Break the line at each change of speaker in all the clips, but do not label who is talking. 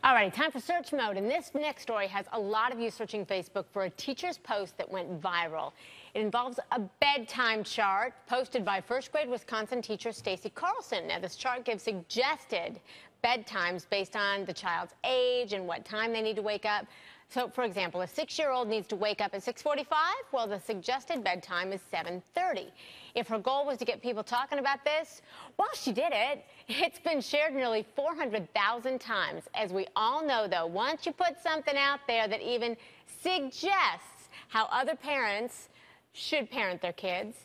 All right, time for search mode. And this next story has a lot of you searching Facebook for a teacher's post that went viral. It involves a bedtime chart posted by first grade Wisconsin teacher Stacy Carlson. Now, this chart gives suggested bedtimes based on the child's age and what time they need to wake up. So, for example, a 6-year-old needs to wake up at 6:45. Well, the suggested bedtime is 7:30. If her goal was to get people talking about this, well, she did it. It's been shared nearly 400,000 times. As we all know, though, once you put something out there that even suggests how other parents should parent their kids,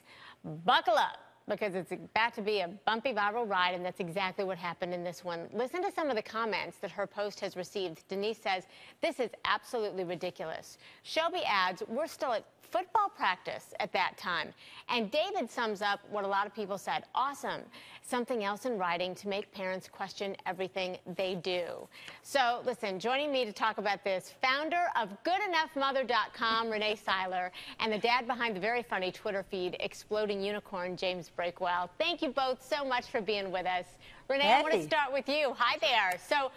buckle up, because it's about to be a bumpy viral ride, and that's exactly what happened in this one. Listen to some of the comments that her post has received. Denise says, "This is absolutely ridiculous." Shelby adds, "We're still at football practice at that time." And David sums up what a lot of people said. "Awesome. Something else in writing to make parents question everything they do." So, listen, joining me to talk about this, founder of GoodEnoughMother.com, Renee Seiler, and the dad behind the very funny Twitter feed, Exploding Unicorn, James Breakwell. Thank you both so much for being with us. Renee, I want to start with you. Hi there. So,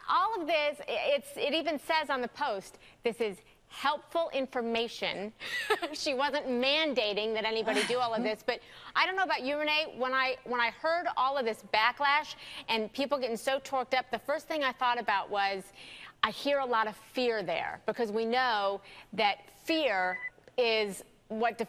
all of this, it even says on the post, this is helpful information. She wasn't mandating that anybody do all of this, but I don't know about you, Renee. When I heard all of this backlash and people getting so torqued up, the first thing I thought about was I hear a lot of fear there, because we know that fear is what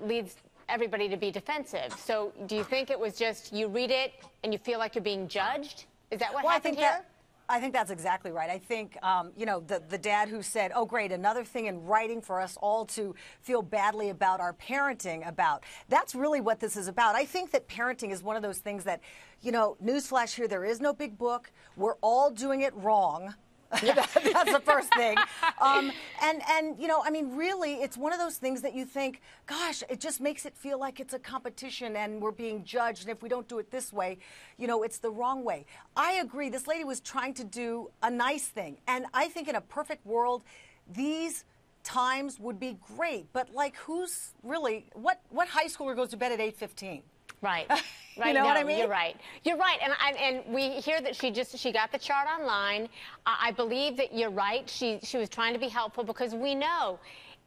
leads everybody to be defensive. So do you think it was just you read it and you feel like you're being judged? Is that what happened here?
I think that's exactly right. I think, you know, the dad who said, oh, great, another thing in writing for us all to feel badly about our parenting about. That's really what this is about. I think that parenting is one of those things that, you know, newsflash here, there is no big book. We're all doing it wrong. That's the first thing. And, you know, I mean, really, it's one of those things that you think, gosh, it just makes it feel like it's a competition and we're being judged. And if we don't do it this way, you know, it's the wrong way. I agree. This lady was trying to do a nice thing. And I think in a perfect world, these times would be great. But, like, who's really, what high schooler goes to bed at 8:15?
Right.
Right. You know what I mean?
You're right. You're right. And we hear that she got the chart online. I believe that you're right. She was trying to be helpful, because we know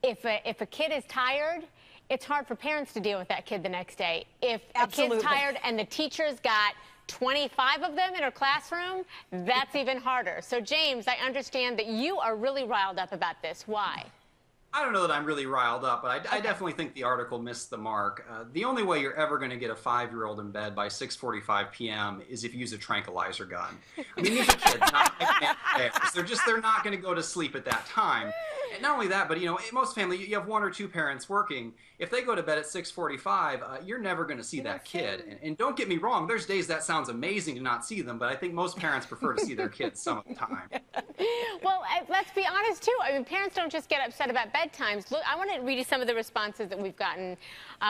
if a kid is tired, it's hard for parents to deal with that kid the next day. If a kid's tired and the teacher's got 25 of them in her classroom, that's even harder. So, James, I understand that you are really riled up about this. Why?
I don't know that I'm really riled up, but I definitely think the article missed the mark. The only way you're ever going to get a 5-year-old in bed by 6:45 p.m. is if you use a tranquilizer gun. I mean, these are kids, not bears. They're not going to go to sleep at that time. And not only that, but, you know, in most families, you have 1 or 2 parents working. If they go to bed at 6:45, you're never going to see that kid. And don't get me wrong, there's days that sounds amazing to not see them, but I think most parents prefer to see their kids some of the time.
Well, let's be honest, too. I mean, parents don't just get upset about bedtimes. Look, I want to read you some of the responses that we've gotten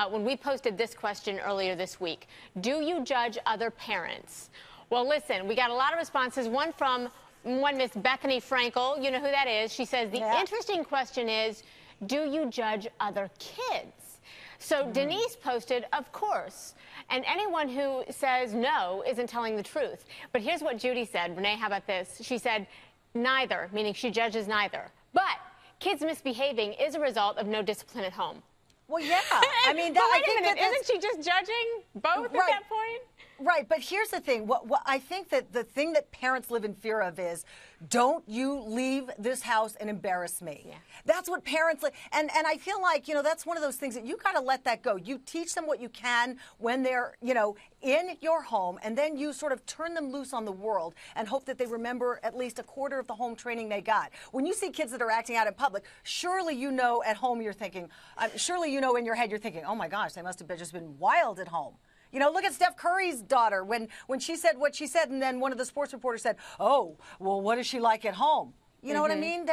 when we posted this question earlier this week. Do you judge other parents? Well, listen, we got a lot of responses. One from Miss Bethany Frankel. You know who that is. She says, the interesting question is, do you judge other kids? So Denise posted, of course. And anyone who says no isn't telling the truth. But here's what Judy said. Renee, how about this? She said, neither, meaning she judges neither. But kids misbehaving is a result of no discipline at home.
Well, yeah. I mean,
wait a minute. Isn't she just judging both at that point?
Right, but here's the thing. What I think that the thing that parents live in fear of is, don't you leave this house and embarrass me. Yeah. That's what parents and I feel like, you know, that's one of those things that you got to let that go. You teach them what you can when they're, you know, in your home, and then you sort of turn them loose on the world and hope that they remember at least a quarter of the home training they got. When you see kids that are acting out in public, surely you know at home you're thinking, surely you know in your head you're thinking, oh my gosh, they must have just been wild at home. You know, look at Steph Curry's daughter when she said what she said, and then one of the sports reporters said, oh, well, what is she like at home? You know what I mean?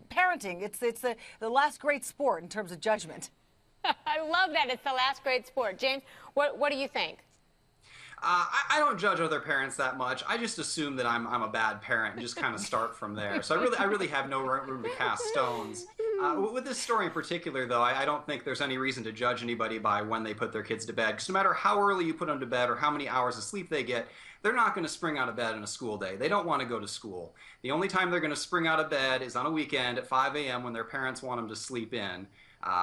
Parenting, it's the last great sport in terms of judgment.
I love that. It's the last great sport. James, what do you think?
I don't judge other parents that much. I just assume that I'm a bad parent and just kind of start from there. So I really have no room to cast stones. With this story in particular, though, I don't think there's any reason to judge anybody by when they put their kids to bed. Because no matter how early you put them to bed or how many hours of sleep they get, they're not going to spring out of bed on a school day. They don't want to go to school. The only time they're going to spring out of bed is on a weekend at 5 a.m. when their parents want them to sleep in.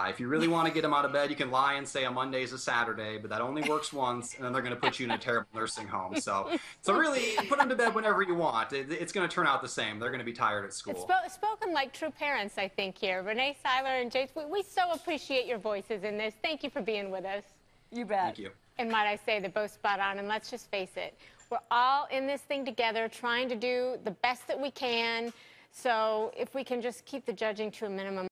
If you really want to get them out of bed, you can lie and say a Monday is a Saturday, but that only works once, and then they're going to put you in a terrible nursing home. So really, put them to bed whenever you want. It's going to turn out the same. They're going to be tired at school.
It's spoken like true parents, I think, here. Renee Seiler and Jace, we so appreciate your voices in this. Thank you for being with us.
You bet.
Thank you.
And might I say, they're both spot on, and let's just face it, we're all in this thing together, trying to do the best that we can. So if we can just keep the judging to a minimum.